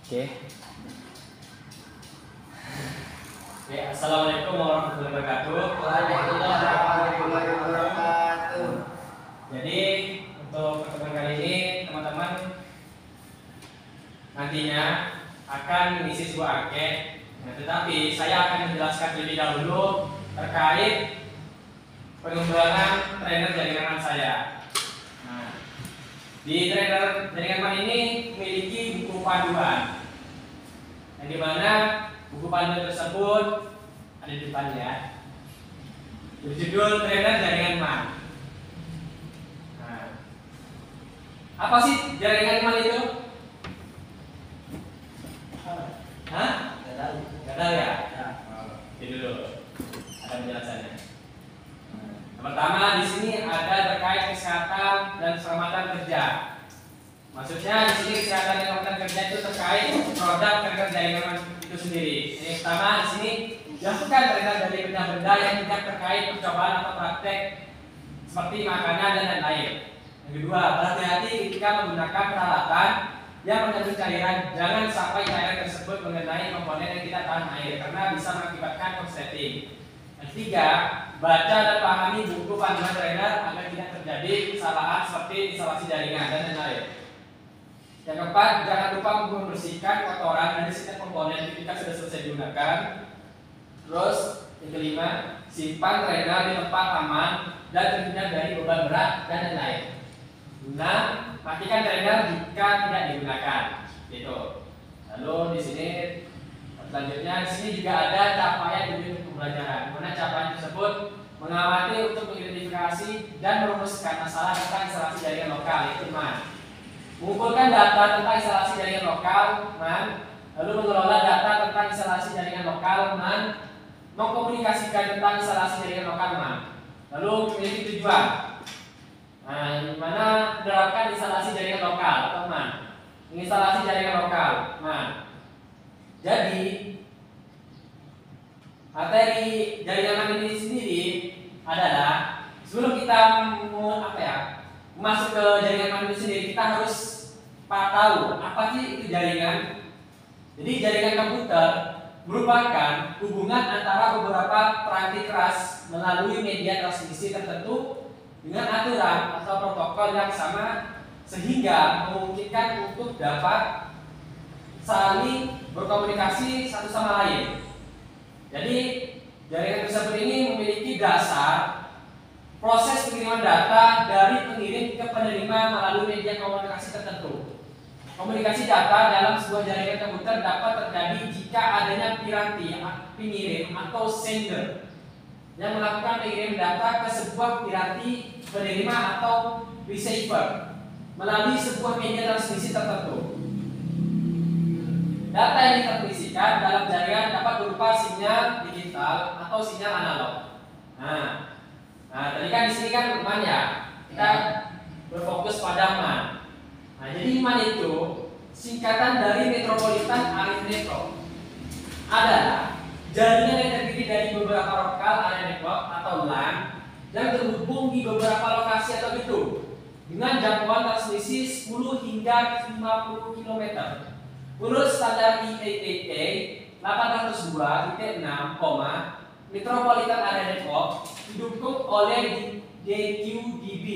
Oke. Oke, assalamualaikum warahmatullahi wabarakatuh. Waalaikumsalam warahmatullahi wabarakatuh. Jadi untuk pertemuan kali ini teman-teman nantinya akan mengisi sebuah angket. Nah, tetapi saya akan menjelaskan terlebih dahulu terkait pengembangan trainer jaringan saya. Nah, di trainer jaringan man ini memiliki buku panduan, yang dimana buku panduan tersebut ada di depannya, berjudul trainer jaringan man. Nah, apa sih jaringan man itu? Hah? Gak tahu ya? Ini dulu ada penjelasannya. Yang pertama di sini ada terkait kesehatan dan keselamatan kerja. Maksudnya di sini kesehatan dan keselamatan kerja itu terkait produk trainer jaringan itu sendiri. Yang pertama di sini dilakukan trainer dari benda-benda yang tidak terkait percobaan atau praktek seperti makanan dan lain-lain. Yang kedua, berhati-hati ketika menggunakan peralatan yang mengandung cairan. Jangan sampai cairan tersebut mengenai komponen yang tidak tahan air karena bisa mengakibatkan korsleting. Yang ketiga, baca dan pahami buku panduan trainer agar tidak terjadi kesalahan seperti instalasi jaringan dan lain-lain. Yang keempat, jangan lupa membersihkan kotoran dari setiap komponen ketika sudah selesai digunakan. Terus, yang kelima, simpan trainer di tempat aman dan terhindar dari beban berat dan lain-lain. Nah, matikan trainer jika tidak digunakan. Gitu. Lalu di sini selanjutnya di sini juga ada capaian unit pembelajaran. Mana capaian tersebut mengamati untuk mengidentifikasi dan merumuskan masalah tentang instalasi jaringan lokal, itu MAN. Mengumpulkan data tentang instalasi jaringan lokal, MAN. Lalu mengelola data tentang instalasi jaringan lokal, MAN. Mengkomunikasikan tentang instalasi jaringan lokal, MAN. Lalu memiliki tujuan. Nah, di mana menerapkan instalasi jaringan lokal atau MAN. Instalasi jaringan lokal, MAN. Jadi materi jaringan MAN ini sendiri adalah sebelum kita masuk ke jaringan MAN itu sendiri, kita harus tahu apa sih itu jaringan. Jadi jaringan komputer merupakan hubungan antara beberapa perangkat keras melalui media transmisi tertentu dengan aturan atau protokol yang sama sehingga memungkinkan untuk dapat saling berkomunikasi satu sama lain. Jadi jaringan tersebut ini memiliki dasar proses pengiriman data dari pengirim ke penerima melalui media komunikasi tertentu. Komunikasi data dalam sebuah jaringan komputer dapat terjadi jika adanya piranti pengirim atau sender yang melakukan pengiriman data ke sebuah piranti penerima atau receiver melalui sebuah media transmisi tertentu. Data yang ditransmisikan dalam jaringan dapat berupa sinyal digital atau sinyal analog. Nah, tadi kan di sini kan MAN ya, kita berfokus pada MAN. Nah, jadi MAN itu singkatan dari Metropolitan Area Network, adalah jaringan yang terdiri dari beberapa lokal area network atau LAN yang terhubung di beberapa lokasi atau gedung dengan jangkauan transmisi 10 hingga 50 km. Menurut standar IEEE 802.6, Metropolitan Area Network didukung oleh DQDB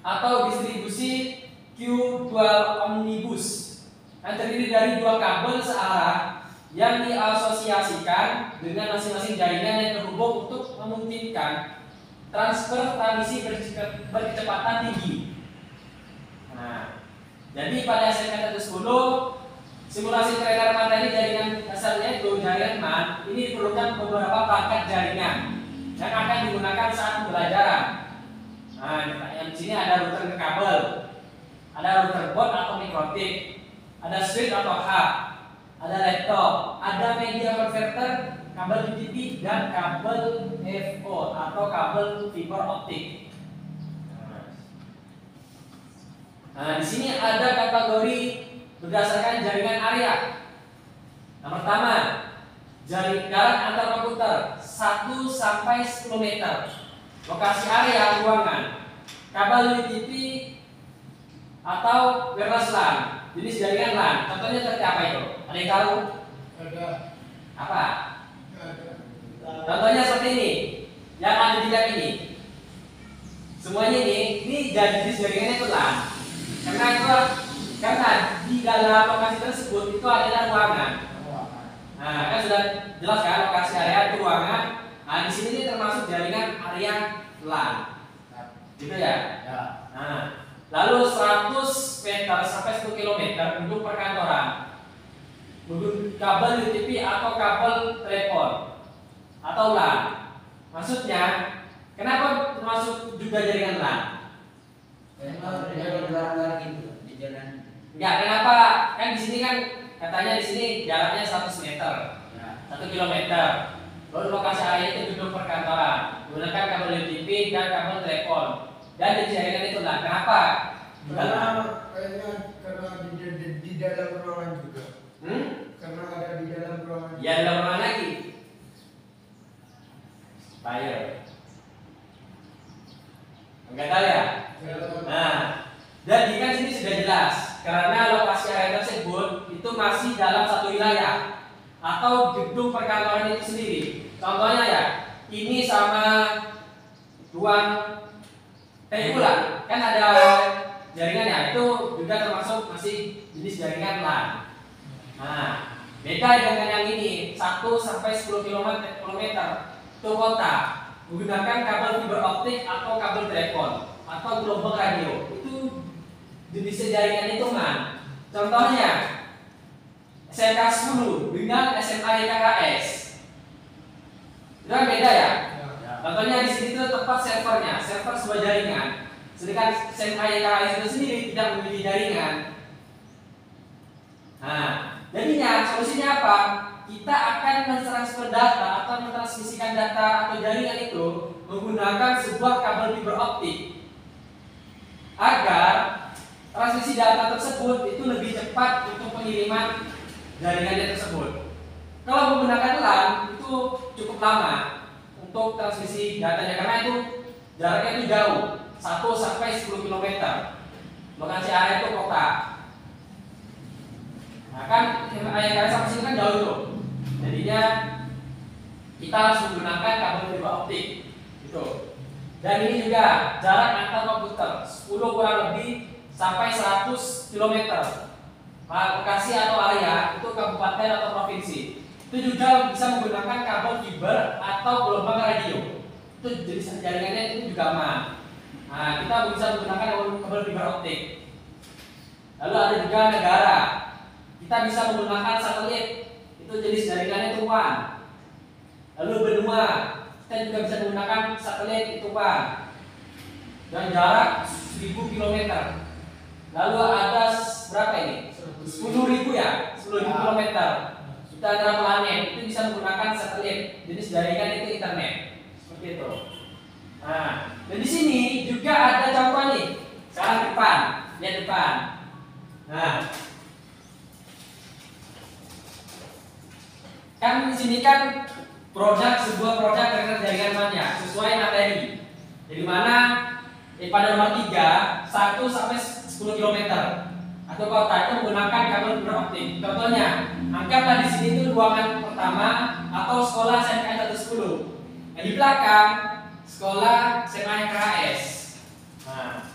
atau distribusi Q-Dual Omnibus yang terdiri dari dua kabel searah yang diasosiasikan dengan masing-masing jaringan yang terhubung untuk memungkinkan transfer transmisi berkecepatan tinggi. Nah, jadi pada segmen 10 simulasi trainer materi jaringan dasarnya itu jaringan MAN ini diperlukan beberapa perangkat jaringan yang akan digunakan saat pembelajaran. Nah, yang di sini ada router kabel, ada router board atau mikrotik, ada switch atau hub, ada laptop, ada media converter, kabel UTP dan kabel FO atau kabel fiber optik. Nah, di sini ada kategori berdasarkan jaringan area. Yang pertama, jarak antar komputer 1 sampai 10 meter. Lokasi area ruangan. Kabel UTP atau wireless LAN jenis jaringan LAN. Contohnya seperti apa itu? Ada yang tahu? Ada. Apa? Ada. Contohnya seperti ini. Yang ada di lab ini. Semuanya ini jenis jaringannya itu LAN. Karena di dalam lokasi tersebut itu adalah ruangan. Nah, kan sudah jelas kan lokasi area itu ruangan. Nah, di sini ini termasuk jaringan area LAN. Gitu ya? Ya. Nah, lalu 100 meter sampai 10 km untuk perkantoran. Untuk kabel UTP atau kabel telepon atau LAN. Maksudnya, kenapa termasuk juga jaringan LAN? Kenapa ada jalan gitu di jalan? Enggak, kenapa? Kan di sini kan katanya di sini jaraknya 100 meter, Ya. 1 kilometer. Lalu lokasi area itu gedung perkantoran, menggunakan kabel UTP dan kabel telepon. Dan di jaringan itu LAN. Kenapa? Karena di dalam ruangan juga. Karena ada di dalam ruangan. Ya dalam ruangan lagi. Bayar. Enggak tahu ya? Nah, jadi kan sini sudah jelas karena lokasi area tersebut itu masih dalam satu wilayah atau gedung perkantoran itu sendiri. Contohnya ya, ini sama ruang kan ada jaringannya itu juga termasuk masih jenis jaringan LAN. Nah, beda dengan yang ini 1 sampai 10 km itu kota menggunakan kabel fiber optik atau kabel telepon atau gelombang radio. Itu jenis jaringan hitungan. Contohnya SMK 10 dengan SMA YKKS. Itu kan beda ya? Contohnya di sini itu tempat servernya, server sebuah jaringan. Sedangkan SMA YKKS itu sendiri tidak memiliki jaringan. Nah, jadinya solusinya apa? Kita akan mentransfer data atau mentransmisikan data atau jaringan itu menggunakan sebuah kabel fiber optik agar transmisi data tersebut itu lebih cepat untuk pengiriman jaringannya tersebut. Kalau menggunakan LAN itu cukup lama untuk transmisi datanya karena itu jaraknya itu jauh 1 sampai 10 km. Lokasi area itu kota. Nah kan area sama sini kan jauh tuh. Jadinya kita harus menggunakan kabel fiber optik gitu. Dan ini juga jarak antar komputer 10 kurang lebih sampai 100 km. Lokasi atau area itu kabupaten atau provinsi. Itu juga bisa menggunakan kabel fiber atau gelombang radio. Itu jenis jaringannya itu juga aman. Nah, kita bisa menggunakan kabel fiber optik. Lalu ada juga negara. Kita bisa menggunakan satelit. Itu jenis jaringannya itu WAN. Lalu benua, kita juga bisa menggunakan satelit itu WAN. Dan jarak 1000 km. Lalu ada berapa ini? 10.000 ya, 10.000 km. Kita ada planet, itu bisa menggunakan satelit. Jenis jaringan itu internet. Seperti itu. Nah, dan di sini juga ada contoh nih. Sekarang depan, lihat depan. Nah, kan di sini kan sebuah produk dengan jaringan banyak sesuai materi. Jadi mana pada nomor 3 1 sampai 10 km atau kota itu menggunakan kabel fiber optik. Contohnya, anggaplah di sini itu ruangan pertama atau sekolah SMK 110. Yang di belakang sekolah SMA YKKS. Nah,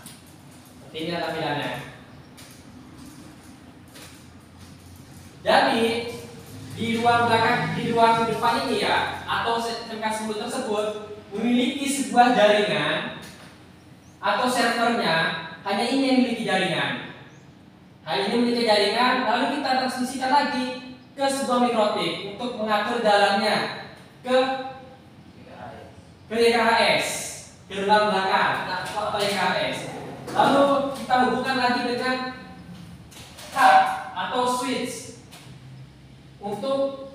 seperti ini tampilannya. Jadi di ruang belakang, di ruang depan ini ya, atau SMK 10 tersebut memiliki sebuah jaringan atau servernya hanya ini yang memiliki jaringan. Hal ini memiliki jaringan, lalu kita transmisikan lagi ke sebuah mikrotip untuk mengatur jalannya ke YKHS, ke ruang belakang atau YKHS. Lalu kita hubungkan lagi dengan hub atau switch untuk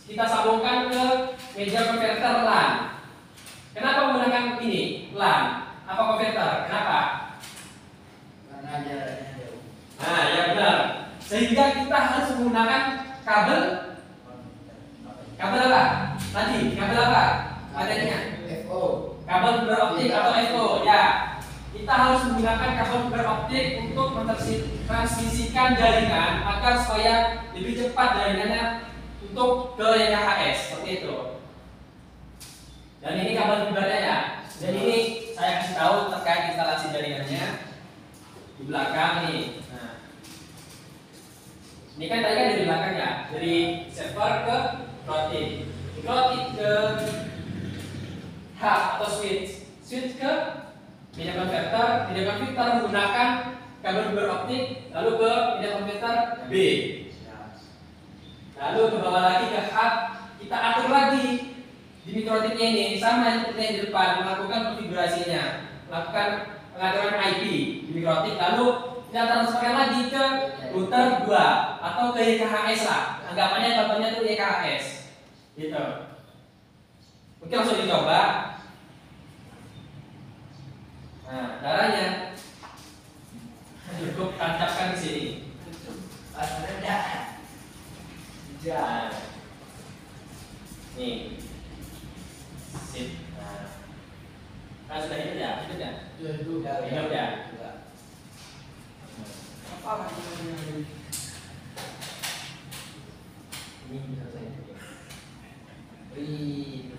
kita sambungkan ke meja konverter LAN. Kenapa menggunakan ini LAN? Apa konverter? Kenapa? Karena jaraknya jauh. Nah, ya benar. Sehingga kita harus menggunakan kabel apa? Tadi kabel apa? Materinya? FO. Kabel fiber optik atau FO. Ya, kita harus menggunakan kabel fiber optik untuk mentransmisikan jaringan agar supaya lebih cepat jaringannya untuk ke YKHS seperti itu. Dan ini kabel fibernya ya. Dan ini saya kasih tahu terkait instalasi jaringannya di belakang nih. Nah, ini kan tadi kan dari belakang ya, dari server ke routing, routing ke hub atau switch ke media converter menggunakan kabel fiber optik, lalu ke media converter B, lalu ke bawah lagi ke hub, kita atur lagi di mikrotiknya ini sama seperti yang di depan, melakukan konfigurasinya, melakukan pengaturan IP di mikrotik, lalu kita transferkan lagi ke router 2 atau ke YKHS lah, anggapannya contohnya itu YKHS gitu. Oke, langsung dicoba. Nah, caranya cukup tancapkan di sini. Nah, nih, sip. Nah, kan sudah hidup ya, hidup ya, Ya itu. hidup ya. Apa maksudnya ini? Ini bisa saya. Wih.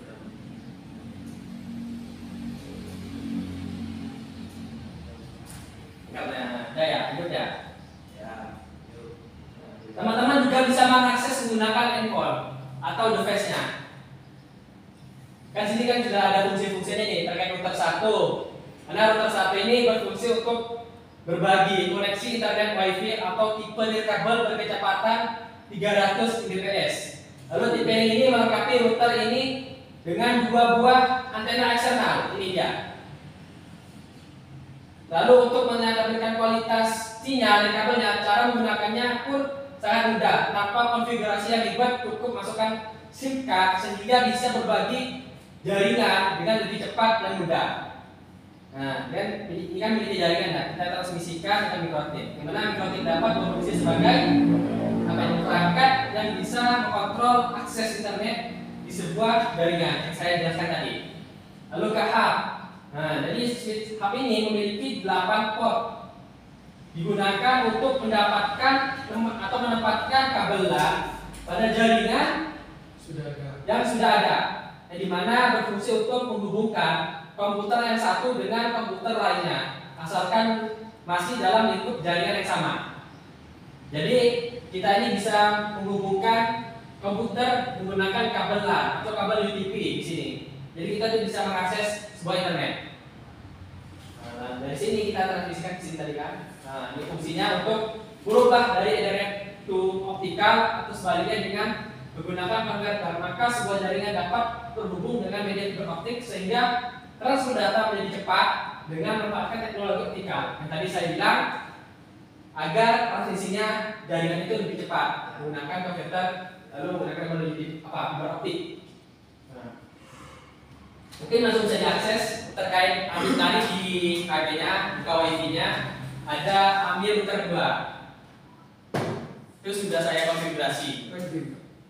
Karena ada ya, hidup ya. Ya. Teman-teman juga bisa mengakses menggunakan endpoint atau device-nya. Kan sini kan sudah ada fungsi-fungsinya nih terkait router 1. Karena router 1 ini berfungsi untuk berbagi koneksi internet WiFi atau tipe nirkabel berkecepatan 300 Mbps. Lalu tipe ini melengkapi router ini dengan 2 buah antena eksternal. Ini dia. Lalu untuk menampilkan kualitas sinyal dan kabelnya, cara menggunakannya pun sangat mudah. Tanpa konfigurasi yang ribet, cukup masukkan SIM card sehingga bisa berbagi jaringan dengan lebih cepat dan mudah. Nah, dan ini kan miliki jaringan, nah, kita transmisikan ke mikrotik. Di mana mikrotik dapat berfungsi sebagai perangkat yang bisa mengontrol akses internet di sebuah jaringan yang saya jelaskan tadi. Lalu ke hub. Nah, jadi switch hub ini memiliki 8 port. Digunakan untuk mendapatkan atau menempatkan kabel LAN pada jaringan yang sudah ada. Yang dimana berfungsi untuk menghubungkan komputer yang satu dengan komputer lainnya, asalkan masih dalam lingkup jaringan yang sama. Jadi kita ini bisa menghubungkan komputer menggunakan kabel LAN atau kabel UTP di sini. Jadi kita tuh bisa mengakses sebuah internet. Nah, dari sini kita transmisikan ke sini tadi kan. Nah, ini fungsinya untuk berubah dari Ethernet to optical atau sebaliknya dengan menggunakan konverter. Maka sebuah jaringan dapat terhubung dengan media fiber optik sehingga transfer data menjadi cepat dengan memanfaatkan teknologi optikal. Yang tadi saya bilang agar transmisinya jaringan itu lebih cepat menggunakan konverter lalu menggunakan teknologi fiber optik. Mungkin langsung bisa diakses terkait ambil tadi di KB-nya, buka WiFi-nya, ada ambil router 2. Itu sudah saya konfigurasi.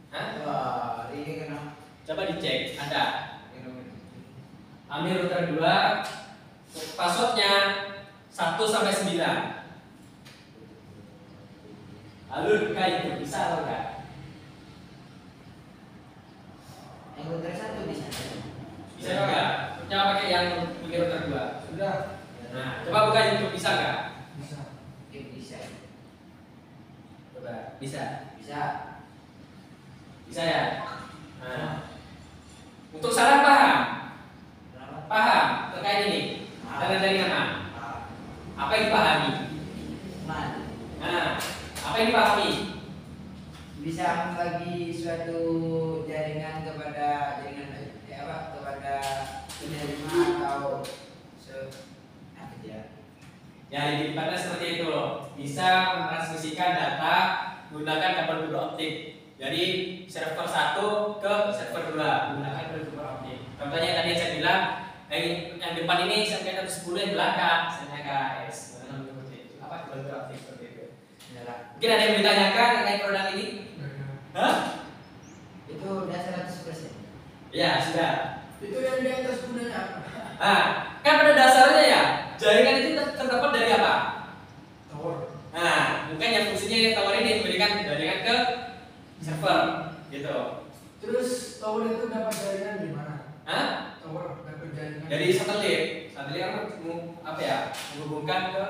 Hah? Wah, ini kena. Coba dicek, ada. Ambil router 2, passwordnya 1 sampai 9. Lalu buka itu bisa atau enggak? Yang router 1 bisa. Bisa juga. Coba pakai yang punya router 2. Sudah. Nah, coba buka YouTube bisa nggak? Bisa. Bisa. Coba. Bisa. Bisa. Bisa ya. Nah, untuk saran paham? Paham terkait ini? Dengan jaringan A. Apa yang dipahami? Nah, apa yang dipahami? Bisa membagi suatu jaringan kepada jaringan kepada penerima atau apa ya? Ya, lebih pada seperti itu loh. Bisa mentransmisikan data menggunakan kabel fiber optik dari server 1 ke server 2 menggunakan kabel fiber optik. Contohnya tadi saya bilang yang depan ini sampai 10 yang belakang saya KS. Apa kabel fiber optik seperti itu. Mungkin ada yang ditanyakan terkait produk ini? Hah? Itu udah 100%. Ya, sudah. Itu yang di atas gunanya apa? Nah, kan pada dasarnya ya jaringan itu terdapat dari apa? Tower. Nah, bukan yang fungsinya tower ini memberikan jaringan ke server, gitu. Terus tower itu dapat jaringan di mana? Hah? Tower dapat jaringan Dari satelit. Satelit kan apa ya? Menghubungkan ke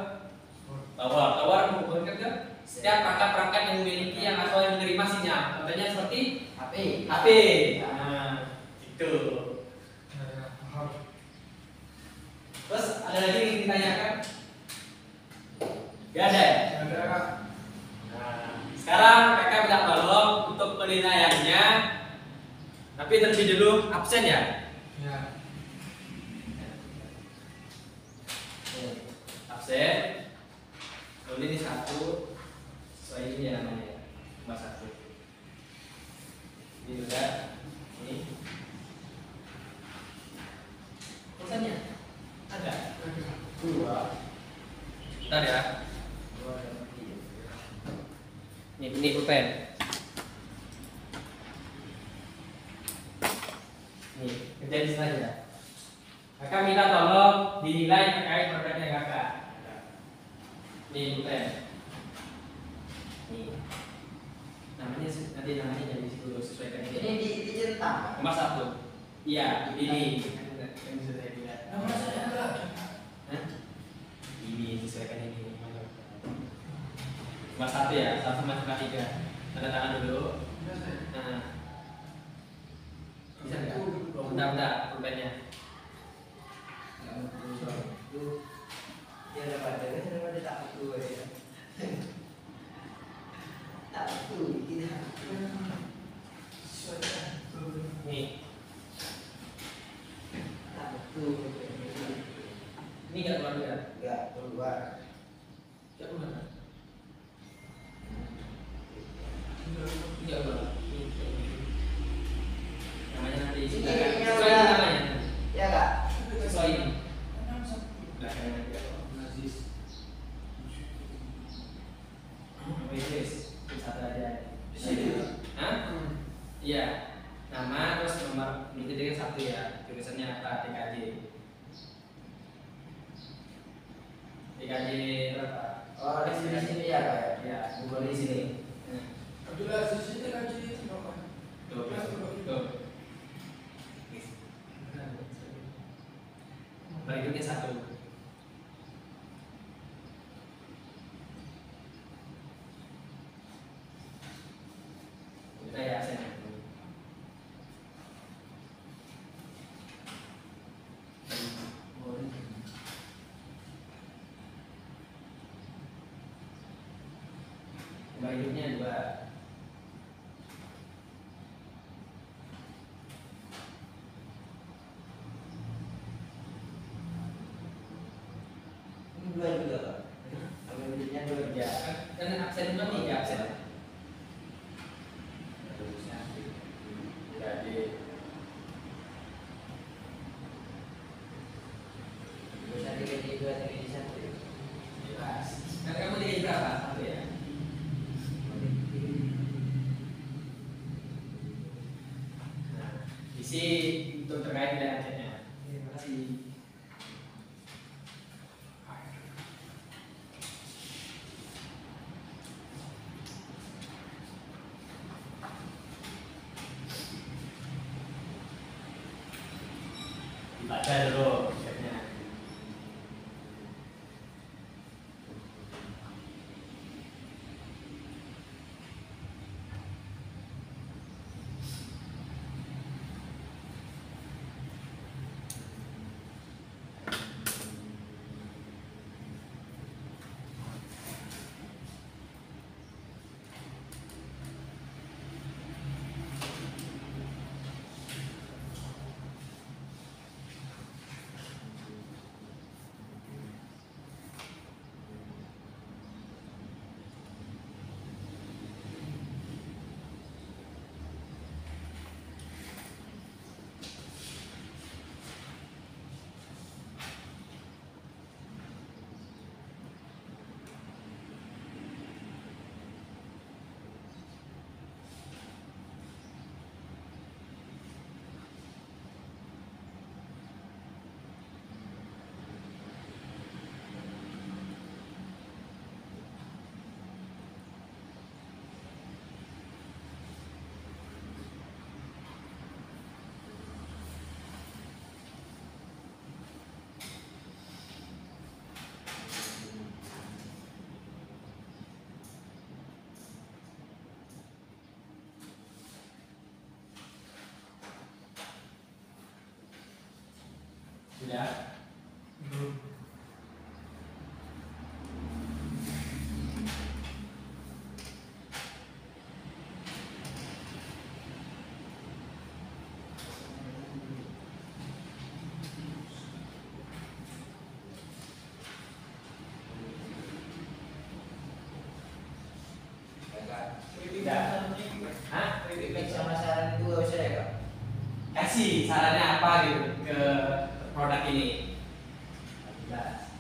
tower. Tower menghubungkan ke setiap perangkat-perangkat yang memiliki yang atau yang menerima sinyal. Contohnya seperti HP. HP. Nah, itu. Ya, paham. Terus ada lagi yang ingin ditanyakan? Gak ada ya? Ada. Nah, sekarang kakak minta tolong untuk penilaiannya. Tapi terlebih dulu absen ya. Ya. Absen. Lalu ini satu. Sesuai ini ya namanya. Cuma satu. Ini juga. Ini. Pulsanya ada. Dua. Bentar ya. Ini pulpen. Nih, kerja di sana ya. Kakak minta tolong dinilai terkait produknya kakak. Nih pulpen. Nih. Nanti namanya jadi dulu sesuaikan Ini dicetak. nomor satu. Iya, ini. Yang bisa saya lihat. Nama saya adalah. Hah? Ini sesuaikan ini. Nomor satu ya, satu matematika. Tanda tangan dulu. Nah, bisa nggak? Bentar, pulpennya. Dia dapat jaringan daripada tak betul ya. Tak betul tidak. Nih, Tak betul. ini nggak keluar juga. Enggak keluar. Nggak keluar. Nggak keluar. Namanya nanti Ini silakan. yang Sesuai udah- namanya. Ya enggak? Sesuai ini. Belakangnya juga. Wis, satu aja. Di sini. Hah? Iya. Nama terus nomor ini dia satu ya. Tulisannya apa? TKJ. TKJ berapa? Oh, di sini ya, Pak ya. Ya, Google di sini. Abdullah di sini kan jadi berapa? Tuh. Berikutnya satu. Kita ya absen. Berikutnya dua. Ini dua juga, Pak. Ambil bibitnya dua. Ya, kan absen cuma tiga absen. Jadi Bisa diganti dua, diganti satu. jelas. Kan kamu tiga berapa? Satu ya. Nah, isi untuk terkait dengan absennya. Terima kasih. Dibaca dulu chatnya. Sudah. Belum. Tidak. Hah? Feedback sama saran itu gak usah ya kak? Kasih sarannya apa gitu ke produk ini. 14.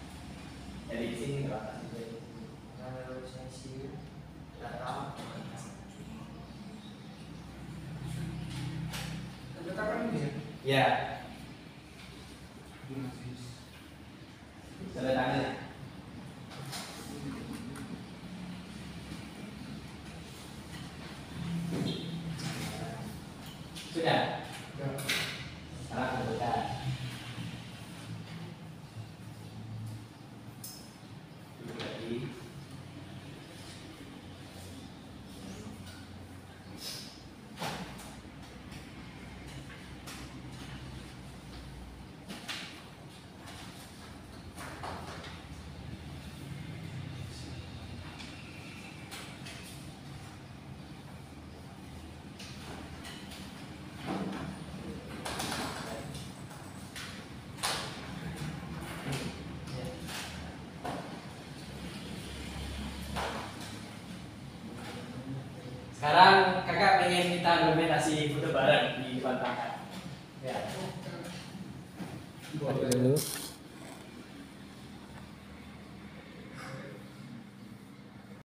Dari sini kalau kasih dari sini. Kalau saya sih nggak tahu. Ada kapan ini ya? Ya, tanda tangannya. Sudah. Ya. Sekarang kebutuhan. Duduk lagi. Sekarang kakak pengen kita dokumentasi foto bareng di depan kakak. Ya. Boleh. Dulu.